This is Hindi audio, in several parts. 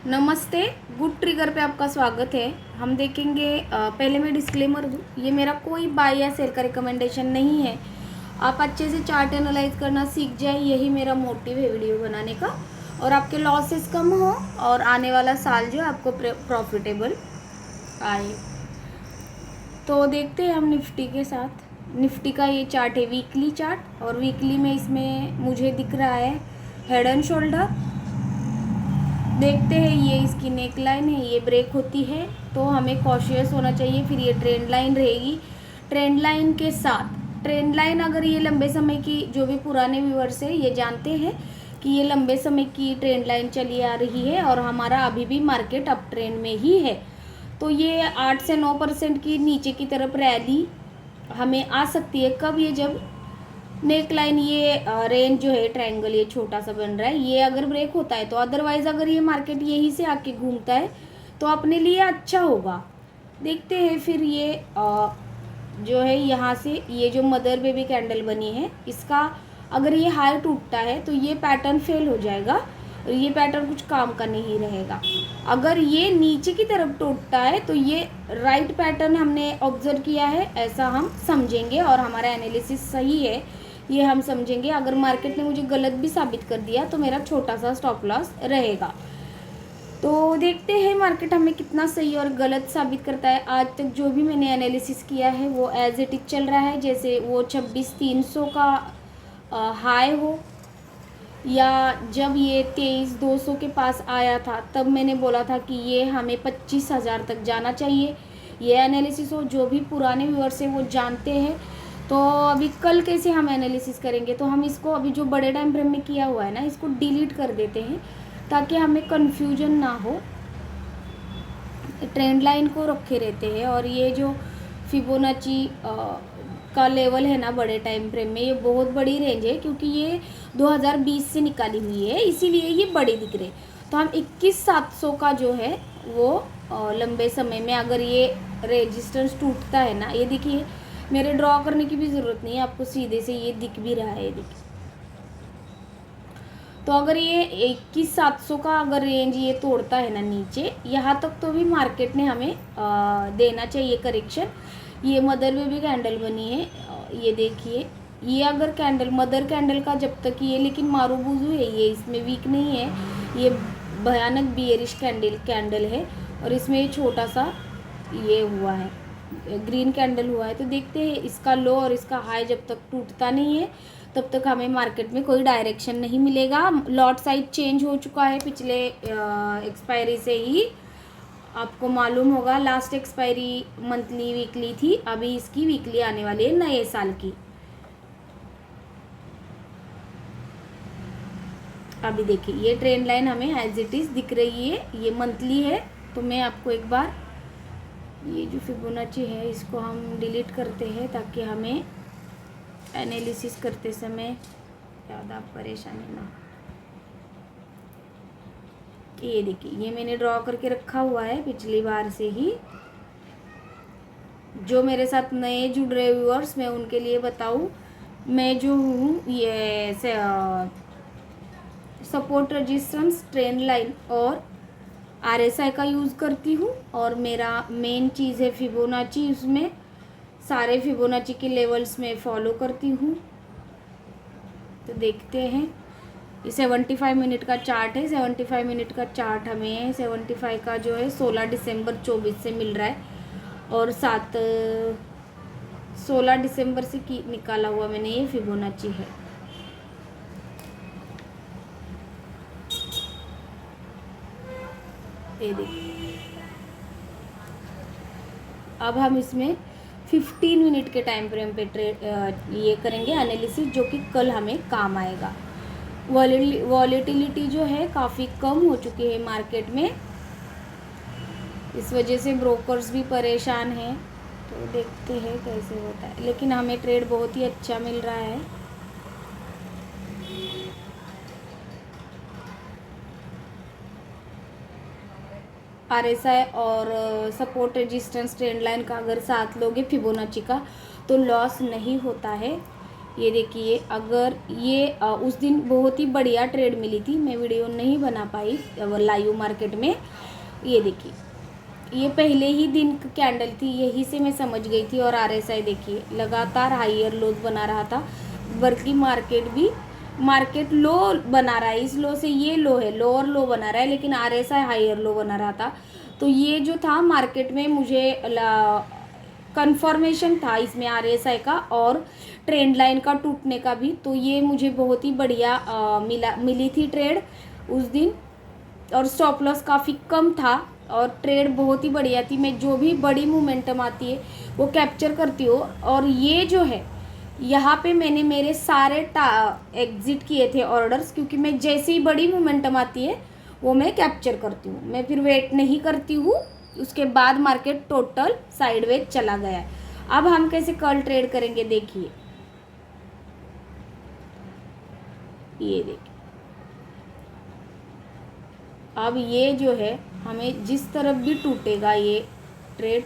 नमस्ते। गुड ट्रिगर पे आपका स्वागत है। हम देखेंगे पहले मैं डिस्क्लेमर दूँ, ये मेरा कोई बाय या सेल का रिकमेंडेशन नहीं है। आप अच्छे से चार्ट एनालाइज करना सीख जाए, यही मेरा मोटिव है वीडियो बनाने का, और आपके लॉसेस कम हो और आने वाला साल जो आपको प्रॉफिटेबल आए। तो देखते हैं हम निफ्टी के साथ। निफ्टी का ये चार्ट है वीकली चार्ट, और वीकली में इसमें मुझे दिख रहा है हेड एंड शोल्डर। देखते हैं, ये इसकी नेक लाइन है, ये ब्रेक होती है तो हमें कॉशियस होना चाहिए। फिर ये ट्रेंड लाइन रहेगी। ट्रेंड लाइन के साथ ट्रेंड लाइन, अगर ये लंबे समय की, जो भी पुराने व्यूअर्स है ये जानते हैं कि ये लंबे समय की ट्रेंड लाइन चली आ रही है और हमारा अभी भी मार्केट अप ट्रेंड में ही है। तो ये 8 से 9% की नीचे की तरफ रैली हमें आ सकती है। कब? ये जब नेक लाइन, ये रेंज जो है ट्रायंगल ये छोटा सा बन रहा है, ये अगर ब्रेक होता है तो, अदरवाइज अगर ये मार्केट यहीं से आके घूमता है तो अपने लिए अच्छा होगा। देखते हैं फिर ये जो है यहाँ से ये जो मदर बेबी कैंडल बनी है, इसका अगर ये हाई टूटता है तो ये पैटर्न फेल हो जाएगा और ये पैटर्न कुछ काम का नहीं रहेगा। अगर ये नीचे की तरफ टूटता है तो ये राइट पैटर्न हमने ऑब्जर्व किया है ऐसा हम समझेंगे और हमारा एनालिसिस सही है ये हम समझेंगे। अगर मार्केट ने मुझे गलत भी साबित कर दिया तो मेरा छोटा सा स्टॉप लॉस रहेगा। तो देखते हैं मार्केट हमें कितना सही और गलत साबित करता है। आज तक जो भी मैंने एनालिसिस किया है वो एज इट इज चल रहा है, जैसे वो 26,300 का हाई हो, या जब ये 23,200 के पास आया था तब मैंने बोला था कि ये हमें 25,000 तक जाना चाहिए। ये एनालिसिस हो, जो भी पुराने व्यूअर्स हैं वो जानते हैं। तो अभी कल कैसे हम एनालिसिस करेंगे, तो हम इसको अभी जो बड़े टाइम फ्रेम में किया हुआ है ना, इसको डिलीट कर देते हैं ताकि हमें कन्फ्यूजन ना हो। ट्रेंड लाइन को रखे रहते हैं, और ये जो फिबोनाची का लेवल है ना बड़े टाइम फ्रेम में, ये बहुत बड़ी रेंज है क्योंकि ये 2020 से निकाली हुई है, इसीलिए ये बड़ी दिख रही। तो हम 21,700 का जो है वो लंबे समय में, अगर ये रेजिस्टेंस टूटता है ना, ये देखिए मेरे ड्रॉ करने की भी ज़रूरत नहीं है, आपको सीधे से ये दिख भी रहा है, देखिए। तो अगर ये 21,700 का अगर रेंज ये तोड़ता है ना नीचे, यहाँ तक तो भी मार्केट ने हमें देना चाहिए करेक्शन। ये मदर बेबी कैंडल बनी है, ये देखिए, ये अगर कैंडल मदर कैंडल का जब तक ये, लेकिन मारूबूजू है ये, इसमें वीक नहीं है, ये भयानक बियरिश कैंडल है, और इसमें ये छोटा सा ये हुआ है, ग्रीन कैंडल हुआ है। तो देखते हैं इसका लो और इसका हाई जब तक टूटता नहीं है तब तक हमें मार्केट में कोई डायरेक्शन नहीं मिलेगा। लॉट साइज चेंज हो चुका है पिछले एक्सपायरी से ही, आपको मालूम होगा। लास्ट एक्सपायरी मंथली वीकली थी, अभी इसकी वीकली आने वाली है नए साल की। अभी देखिए ये ट्रेंड लाइन हमें एज इट इज दिख रही है, ये मंथली है। तो मैं आपको एक बार ये जो फिबोनाची है इसको हम डिलीट करते हैं ताकि हमें एनालिसिस करते समय ज़्यादा परेशानी ना। ये देखिए, ये मैंने ड्रॉ करके रखा हुआ है पिछली बार से ही। जो मेरे साथ नए जुड़ रहे व्यूअर्स, मैं उनके लिए बताऊं, मैं जो हूँ ये सपोर्ट रेजिस्टेंस ट्रेंड लाइन और RSI का यूज़ करती हूँ, और मेरा मेन चीज़ है फिबोनाची। उसमें सारे फिबोनाची के लेवल्स में फॉलो करती हूँ। तो देखते हैं, ये 75 मिनट का चार्ट है। 75 मिनट का चार्ट हमें 75 का जो है 16 दिसंबर 24 से मिल रहा है, और 16 दिसंबर से निकाला हुआ मैंने ये फिबोनाची है। ये देखिए, अब हम इसमें 15 मिनट के टाइम फ्रेम पे ये करेंगे एनालिसिस, जो कि कल हमें काम आएगा। वॉलेटिलिटी जो है काफ़ी कम हो चुकी है मार्केट में, इस वजह से ब्रोकर्स भी परेशान हैं। तो देखते हैं कैसे होता है, लेकिन हमें ट्रेड बहुत ही अच्छा मिल रहा है। RSI और सपोर्ट रेजिस्टेंस ट्रेंड लाइन का अगर साथ लोगे फिबोनाची का, तो लॉस नहीं होता है। ये देखिए, अगर ये उस दिन बहुत ही बढ़िया ट्रेड मिली थी, मैं वीडियो नहीं बना पाई लाइव मार्केट में। ये देखिए, ये पहले ही दिन कैंडल थी, यही से मैं समझ गई थी। और आरएसआई देखिए लगातार हायर लोज बना रहा था, बल्कि मार्केट लो बना रहा है। इस लो से ये लो है, लोअर लो बना रहा है, लेकिन आरएसआई हायर लो बना रहा था। तो ये जो था मार्केट में मुझे कंफर्मेशन था इसमें आरएसआई का और ट्रेंड लाइन का टूटने का भी। तो ये मुझे बहुत ही बढ़िया मिली थी ट्रेड उस दिन। और स्टॉप लॉस काफ़ी कम था और ट्रेड बहुत ही बढ़िया थी। मैं जो भी बड़ी मोमेंटम आती है वो कैप्चर करती हूँ। और ये जो है, यहाँ पे मैंने मेरे सारे एग्जिट किए थे ऑर्डर्स, क्योंकि मैं जैसे ही बड़ी मोमेंटम आती है वो मैं कैप्चर करती हूँ। मैं फिर वेट नहीं करती हूँ। उसके बाद मार्केट टोटल साइडवेज चला गया है। अब हम कैसे कल ट्रेड करेंगे देखिए, ये देखिए। अब ये जो है, हमें जिस तरफ भी टूटेगा ये ट्रेड,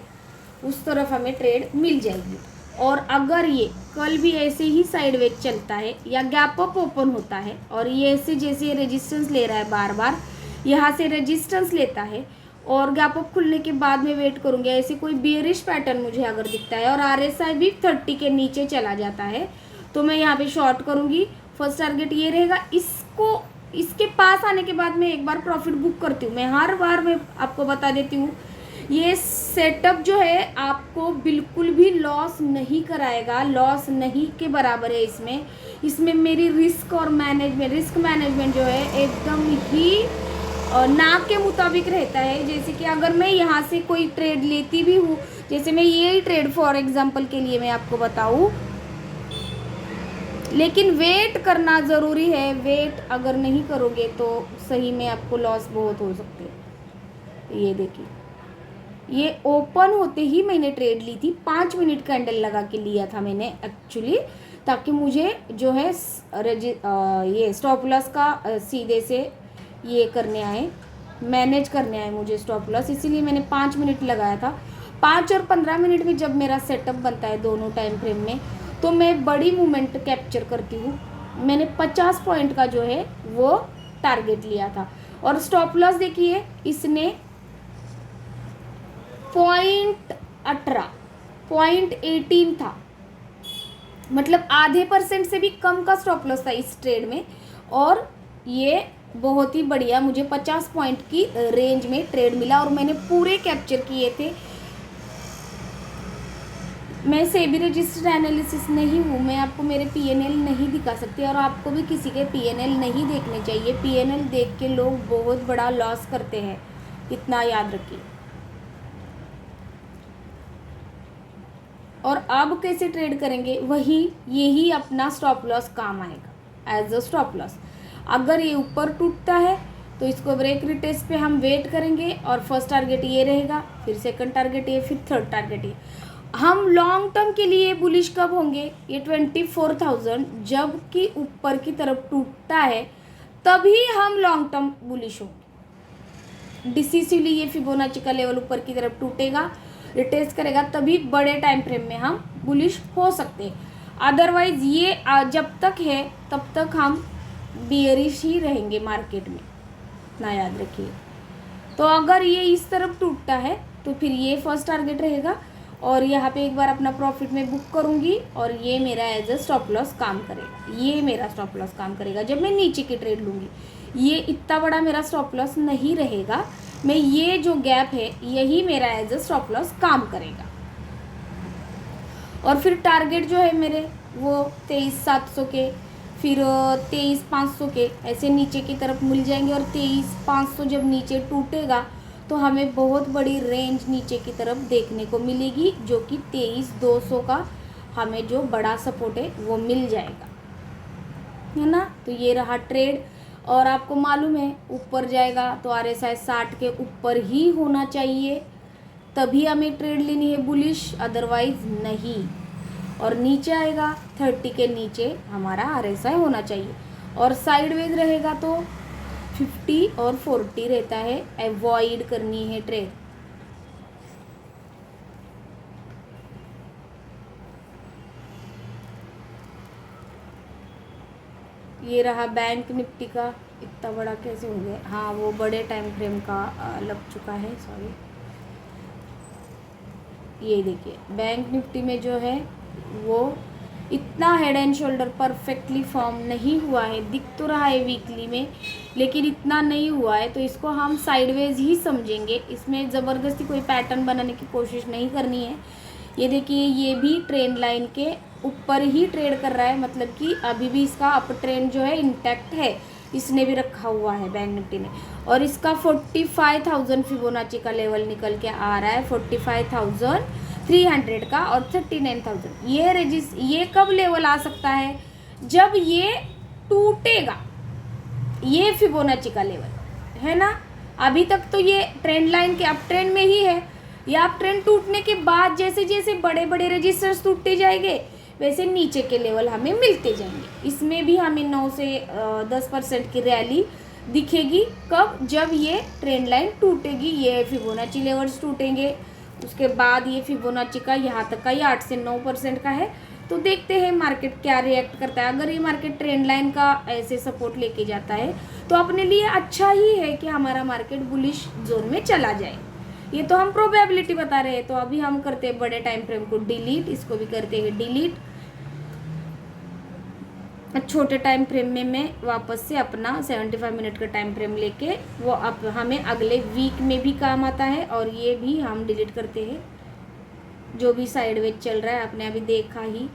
उस तरफ हमें ट्रेड मिल जाएगी। और अगर ये कल भी ऐसे ही साइडवेज चलता है या गैप अप ओपन होता है और ये ऐसे जैसे रेजिस्टेंस ले रहा है, बार बार यहाँ से रेजिस्टेंस लेता है और गैप अप खुलने के बाद में वेट करूँगी, ऐसे कोई बेयरिश पैटर्न मुझे अगर दिखता है और आरएसआई भी 30 के नीचे चला जाता है, तो मैं यहाँ पे शॉर्ट करूँगी। फर्स्ट टारगेट ये रहेगा। इसके पास आने के बाद मैं एक बार प्रॉफिट बुक करती हूँ। मैं हर बार मैं आपको बता देती हूँ, ये सेटअप जो है आपको बिल्कुल भी लॉस नहीं कराएगा, लॉस नहीं के बराबर है। इसमें मेरी रिस्क मैनेजमेंट जो है एकदम ही नाक के मुताबिक रहता है। जैसे कि अगर मैं यहाँ से कोई ट्रेड लेती भी हूँ, जैसे मैं यही ट्रेड फॉर एग्जांपल के लिए मैं आपको बताऊँ, लेकिन वेट करना ज़रूरी है। वेट अगर नहीं करोगे तो सही में आपको लॉस बहुत हो सकते हैं। ये देखिए, ये ओपन होते ही मैंने ट्रेड ली थी, 5 मिनट कैंडल लगा के लिया था मैंने एक्चुअली, ताकि मुझे जो है ये स्टॉप लॉस का सीधे से ये करने आए, मैनेज करने आए मुझे स्टॉप लॉस, इसीलिए मैंने 5 मिनट लगाया था। 5 और 15 मिनट में जब मेरा सेटअप बनता है दोनों टाइम फ्रेम में, तो मैं बड़ी मूवमेंट कैप्चर करती हूँ। मैंने 50 पॉइंट का जो है वो टारगेट लिया था। और स्टॉप लॉस देखिए, इसने 0.18 था, मतलब आधे % से भी कम का स्टॉप लॉस था इस ट्रेड में। और ये बहुत ही बढ़िया मुझे 50 पॉइंट की रेंज में ट्रेड मिला और मैंने पूरे कैप्चर किए थे। मैं सेबी रजिस्टर्ड एनालिसिस नहीं हूँ, मैं आपको मेरे पीएनएल नहीं दिखा सकती और आपको भी किसी के पीएनएल नहीं देखने चाहिए। पीएनएल देख के लोग बहुत बड़ा लॉस करते हैं, इतना याद रखिए। और अब कैसे ट्रेड करेंगे, यही अपना स्टॉप लॉस काम आएगा एज अ स्टॉप लॉस। अगर ये ऊपर टूटता है तो इसको ब्रेक रिटेस्ट पे हम वेट करेंगे और फर्स्ट टारगेट ये रहेगा, फिर सेकंड टारगेट ये, फिर थर्ड टारगेट ये। हम लॉन्ग टर्म के लिए बुलिश कब होंगे, ये 24,000 जब कि ऊपर की तरफ टूटता है तभी हम लॉन्ग टर्म बुलिश होंगे। डिसिसिवली ये फिबोनाची का लेवल ऊपर की तरफ टूटेगा, रिटेस्ट करेगा, तभी बड़े टाइम फ्रेम में हम बुलिश हो सकते हैं। अदरवाइज ये जब तक है तब तक हम बियरिश ही रहेंगे मार्केट में, ना याद रखिए। तो अगर ये इस तरफ टूटता है तो फिर ये फर्स्ट टारगेट रहेगा और यहाँ पे एक बार अपना प्रॉफिट में बुक करूँगी और ये मेरा एज अ स्टॉप लॉस काम करेगा। ये मेरा स्टॉप लॉस काम करेगा जब मैं नीचे की ट्रेड लूँगी। ये इतना बड़ा मेरा स्टॉप लॉस नहीं रहेगा, मैं ये जो गैप है यही मेरा एज अ स्टॉप लॉस काम करेगा। और फिर टारगेट जो है मेरे वो 23,700 के, फिर 23,500 के ऐसे नीचे की तरफ मिल जाएंगे। और 23,500 जब नीचे टूटेगा तो हमें बहुत बड़ी रेंज नीचे की तरफ देखने को मिलेगी, जो कि 23,200 का हमें जो बड़ा सपोर्ट है वो मिल जाएगा, है ना। तो ये रहा ट्रेड। और आपको मालूम है ऊपर जाएगा तो आरएसआई 60 के ऊपर ही होना चाहिए, तभी हमें ट्रेड लेनी है बुलिश, अदरवाइज नहीं। और नीचे आएगा 30 के नीचे हमारा आरएसआई होना चाहिए। और साइडवेज रहेगा तो 50 और 40 रहता है, अवॉइड करनी है ट्रेड। ये रहा बैंक निफ्टी का, इतना बड़ा कैसे हो गया, हाँ वो बड़े टाइम फ्रेम का लग चुका है, सॉरी। ये देखिए बैंक निफ्टी में जो है वो इतना head and shoulder perfectly form नहीं हुआ है, दिख तो रहा है वीकली में लेकिन इतना नहीं हुआ है, तो इसको हम साइडवेज ही समझेंगे। इसमें ज़बरदस्ती कोई पैटर्न बनाने की कोशिश नहीं करनी है। ये देखिए ये भी ट्रेंड लाइन के ऊपर ही ट्रेड कर रहा है, मतलब कि अभी भी इसका अप ट्रेंड जो है इंटैक्ट है, इसने भी रखा हुआ है बैंक निफ्टी ने। और इसका 45,000 फिबोनाची का लेवल निकल के आ रहा है, 45,300 का और 39,000। ये कब लेवल आ सकता है, जब ये टूटेगा, ये फिबोनाची का लेवल है ना। अभी तक तो ये ट्रेंड लाइन के अप ट्रेंड में ही है, या अप ट्रेंड टूटने के बाद जैसे जैसे बड़े बड़े रजिस्टर्स टूटते जाएंगे वैसे नीचे के लेवल हमें मिलते जाएंगे। इसमें भी हमें 9 से 10% की रैली दिखेगी, कब, जब ये ट्रेंड लाइन टूटेगी, ये फिबोनाची लेवल्स टूटेंगे, उसके बाद ये फिबोनाची का यहाँ तक का ये 8 से 9% का है। तो देखते हैं मार्केट क्या रिएक्ट करता है। अगर ये मार्केट ट्रेंड लाइन का ऐसे सपोर्ट लेके जाता है तो अपने लिए अच्छा ही है कि हमारा मार्केट बुलिश जोन में चला जाए। ये तो हम प्रोबेबिलिटी बता रहे हैं। तो अभी हम करते हैं बड़े टाइम फ्रेम को डिलीट, इसको भी करते हैं डिलीट। छोटे टाइम फ्रेम में मैं वापस से अपना 75 मिनट का टाइम फ्रेम लेके वो अब हमें अगले वीक में भी काम आता है, और ये भी हम डिलीट करते हैं। जो भी साइडवेज चल रहा है आपने अभी देखा ही,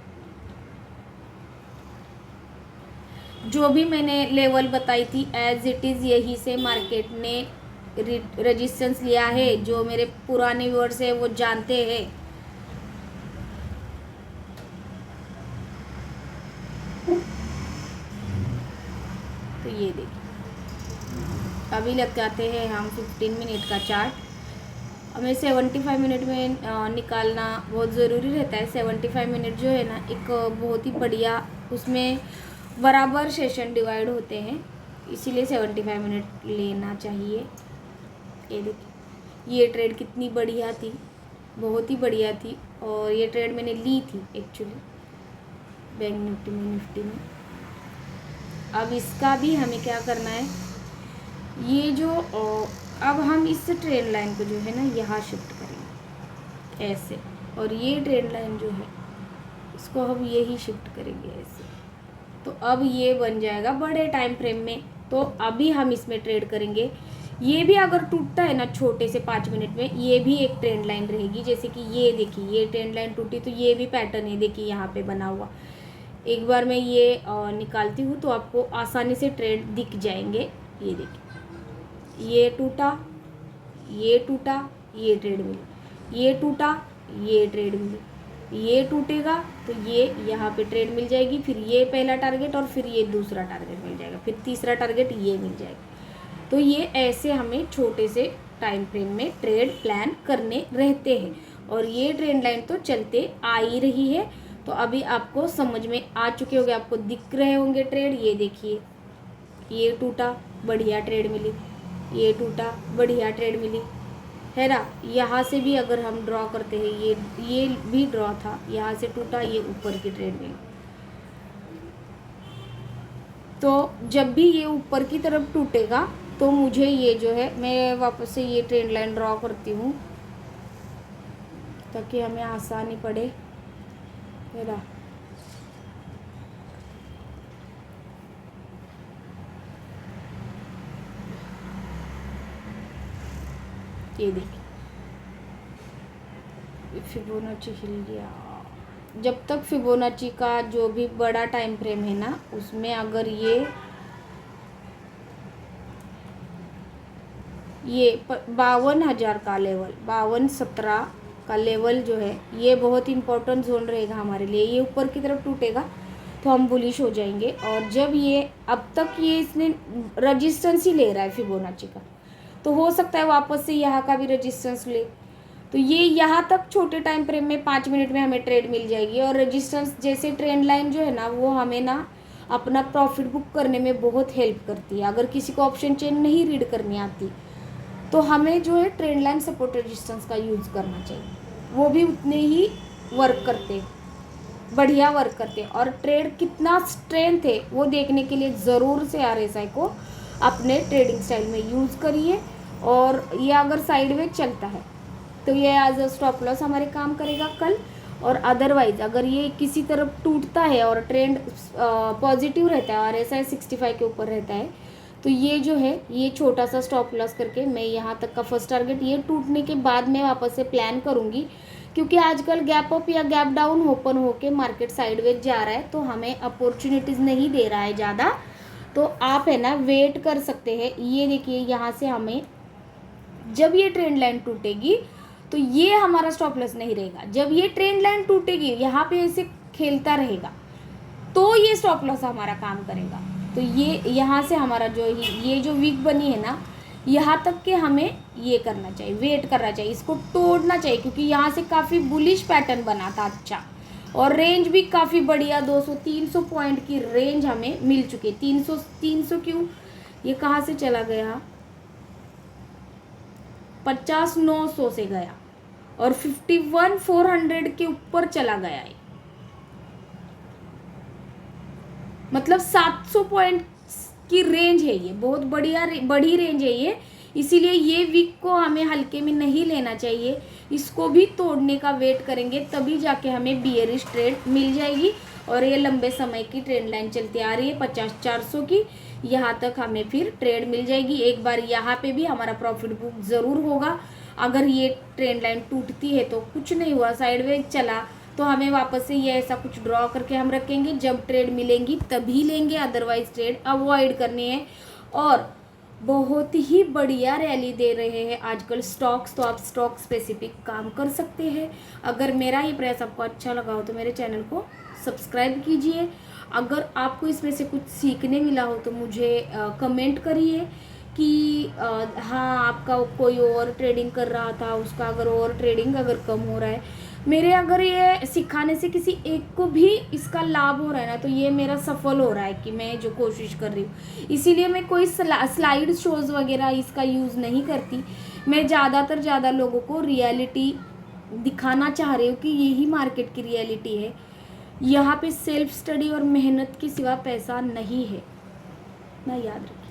जो भी मैंने लेवल बताई थी एज इट इज़ यही से मार्केट ने रेजिस्टेंस लिया है। जो मेरे पुराने व्यूअर्स है वो जानते हैं। तो ये देखिए अभी लग जाते हैं हम 15 मिनट का चार्ट। हमें 75 मिनट में निकालना बहुत ज़रूरी रहता है। 75 मिनट जो है ना एक बहुत ही बढ़िया, उसमें बराबर सेशन डिवाइड होते हैं, इसीलिए 75 मिनट लेना चाहिए। ये देखिए ये ट्रेड कितनी बढ़िया थी, बहुत ही बढ़िया थी, और ये ट्रेड मैंने ली थी एक्चुअली बैंक निफ्टी में। अब इसका भी हमें क्या करना है, ये जो अब हम इस ट्रेंड लाइन को जो है ना यहाँ शिफ्ट करेंगे ऐसे, और ये ट्रेंड लाइन जो है इसको हम यही शिफ्ट करेंगे ऐसे। तो अब ये बन जाएगा बड़े टाइम फ्रेम में। तो अभी हम इसमें ट्रेड करेंगे। ये भी अगर टूटता है ना छोटे से 5 मिनट में, ये भी एक ट्रेंड लाइन रहेगी। जैसे कि ये देखिए ये ट्रेंड लाइन टूटी तो ये भी पैटर्न है, देखिए यहाँ पे बना हुआ। एक बार मैं ये निकालती हूँ तो आपको आसानी से ट्रेड दिख जाएंगे। ये देखिए ये टूटा, ये टूटा, ये ट्रेड मिली, ये टूटा, ये ट्रेड मिली, ये टूटेगा तो ये यहाँ पे ट्रेड मिल जाएगी, फिर ये पहला टारगेट और फिर ये दूसरा टारगेट मिल जाएगा, फिर तीसरा टारगेट ये मिल जाएगा। तो ये ऐसे हमें छोटे से टाइम फ्रेम में ट्रेड प्लान करने रहते हैं। और ये ट्रेंड लाइन तो चलते आ ही रही है। तो अभी आपको समझ में आ चुके होंगे, आपको दिख रहे होंगे ट्रेड। ये देखिए ये टूटा, बढ़िया ट्रेड मिली, ये टूटा, बढ़िया ट्रेड मिली, है ना। यहाँ से भी अगर हम ड्रॉ करते हैं, ये भी ड्रॉ था, यहाँ से टूटा, ये ऊपर की ट्रेड मिली। तो जब भी ये ऊपर की तरफ टूटेगा तो मुझे ये जो है, मैं वापस से ये ट्रेंड लाइन ड्रॉ करती हूँ ताकि हमें आसानी पड़े, है ना। ये देखिए फिबोनाची हिल गया। जब तक फिबोनाची का जो भी बड़ा टाइम फ्रेम है ना, उसमें अगर ये 52,000 का लेवल, 52,17 का लेवल जो है, ये बहुत इंपॉर्टेंट जोन रहेगा हमारे लिए। ये ऊपर की तरफ टूटेगा तो हम बुलिश हो जाएंगे। और जब ये अब तक ये इसने रजिस्टेंस ही ले रहा है फिबोनाची का, तो हो सकता है वापस से यहाँ का भी रजिस्टेंस ले। तो ये यहाँ तक छोटे टाइम फ्रेम में 5 मिनट में हमें ट्रेड मिल जाएगी। और रजिस्टेंस जैसे ट्रेंड लाइन जो है ना, वो हमें ना अपना प्रॉफिट बुक करने में बहुत हेल्प करती है। अगर किसी को ऑप्शन चेन नहीं रीड करनी आती तो हमें जो है ट्रेंड लाइन सपोर्ट रेजिस्टेंस का यूज़ करना चाहिए, वो भी उतने ही वर्क करते हैं। बढ़िया वर्क करते हैं। और ट्रेड कितना स्ट्रेंथ है वो देखने के लिए ज़रूर से RSI को अपने ट्रेडिंग स्टाइल में यूज़ करिए। और ये अगर साइडवेज चलता है तो ये एज अ स्टॉप लॉस हमारे काम करेगा कल। और अदरवाइज अगर ये किसी तरफ टूटता है और ट्रेंड पॉजिटिव रहता है और RSI 65 के ऊपर रहता है तो ये जो है ये छोटा सा स्टॉप लॉस करके मैं यहाँ तक का फर्स्ट टारगेट, ये टूटने के बाद मैं वापस से प्लान करूँगी, क्योंकि आजकल गैप अप या गैप डाउन ओपन होके मार्केट साइडवेज जा रहा है तो हमें अपॉर्चुनिटीज़ नहीं दे रहा है ज़्यादा। तो आप है ना वेट कर सकते हैं। ये देखिए यहाँ से हमें जब ये ट्रेंड लाइन टूटेगी तो ये हमारा स्टॉप लॉस नहीं रहेगा। जब ये ट्रेंड लाइन टूटेगी यहाँ पे ऐसे खेलता रहेगा तो ये स्टॉप लॉस हमारा काम करेगा। तो ये यहाँ से हमारा जो ये जो वीक बनी है ना, यहाँ तक के हमें ये करना चाहिए, वेट करना चाहिए, इसको तोड़ना चाहिए, क्योंकि यहाँ से काफ़ी बुलिश पैटर्न बना था अच्छा, और रेंज भी काफ़ी बढ़िया 200-300 पॉइंट की रेंज हमें मिल चुकी है। 300 क्यों, ये कहाँ से चला गया, 50-900 से गया और 51-400 के ऊपर चला गया है, मतलब 700 पॉइंट की रेंज है ये, बहुत बड़ी रेंज है ये। इसीलिए ये वीक को हमें हल्के में नहीं लेना चाहिए, इसको भी तोड़ने का वेट करेंगे तभी जाके हमें बियरिश ट्रेड मिल जाएगी। और ये लंबे समय की ट्रेंड लाइन चलती आ रही है 50-400 की, यहाँ तक हमें फिर ट्रेड मिल जाएगी। एक बार यहाँ पे भी हमारा प्रॉफिट बुक ज़रूर होगा। अगर ये ट्रेंड लाइन टूटती है तो कुछ नहीं हुआ, साइडवेज चला तो हमें वापस से ये ऐसा कुछ ड्रॉ करके हम रखेंगे, जब ट्रेड मिलेंगी तभी लेंगे, अदरवाइज ट्रेड अवॉइड करनी है। और बहुत ही बढ़िया रैली दे रहे हैं आजकल स्टॉक्स, तो आप स्टॉक स्पेसिफिक काम कर सकते हैं। अगर मेरा ये प्रयास आपको अच्छा लगा हो तो मेरे चैनल को सब्सक्राइब कीजिए। अगर आपको इसमें से कुछ सीखने मिला हो तो मुझे कमेंट करिए कि हाँ आपका कोई और ट्रेडिंग कर रहा था उसका अगर और ट्रेडिंग अगर कम हो रहा है, मेरे अगर ये सिखाने से किसी एक को भी इसका लाभ हो रहा है ना तो ये मेरा सफल हो रहा है कि मैं जो कोशिश कर रही हूँ। इसीलिए मैं कोई स्लाइड शोज़ वगैरह इसका यूज़ नहीं करती, मैं ज़्यादा लोगों को रियलिटी दिखाना चाह रही हूँ कि यही मार्केट की रियलिटी है। यहाँ पे सेल्फ स्टडी और मेहनत के सिवा पैसा नहीं है ना, याद रखिए।